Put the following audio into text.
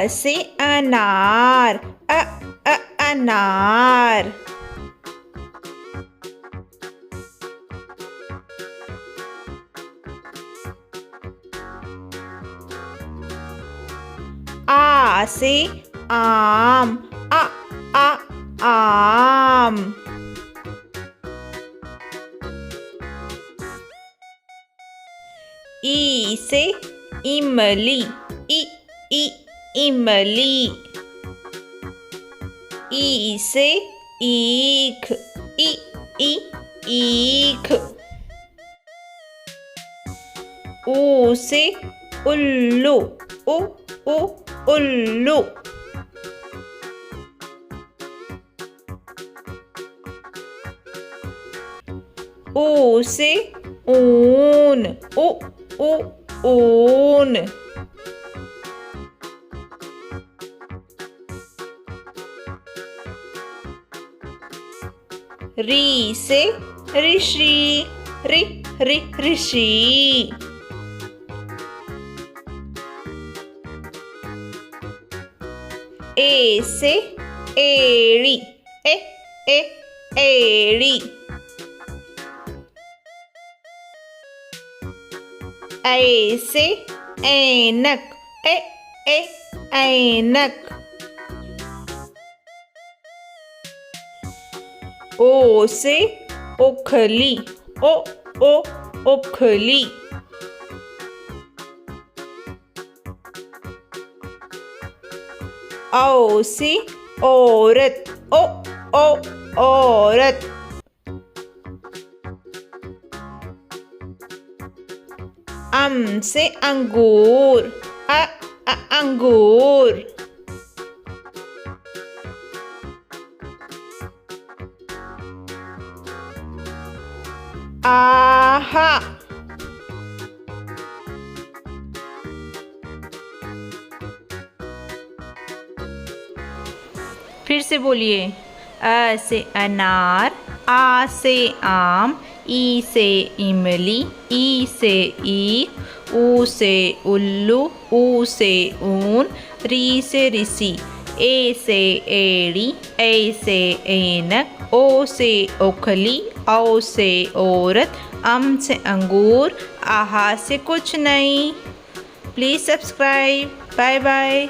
से अनार, अनार। आ से आम, आम। ई से इमली, इमली। ई से ईख, ईख। ऊ से उल्लू, उल्लू। ऊ से ऊन, ऊन। री से ऋषि, ऋषि। ए से एड़ी, एड़ी। ऐ से ऐनक, ऐनक। ओ से ओखली, ओखली। औ से औरत, औरत। अम से अंगूर, अंगूर। आहा। फिर से बोलिए। अ से अनार, आ से आम, ई से इमली, ई से ईख, ऊ से उल्लू, ऊ से ऊन, री से ऋषि, ए से एड़ी, ए से ऐनक, ओ से ओखली, औ से औरत, अम से अंगूर, आहा से कुछ नहीं। Please subscribe. Bye bye.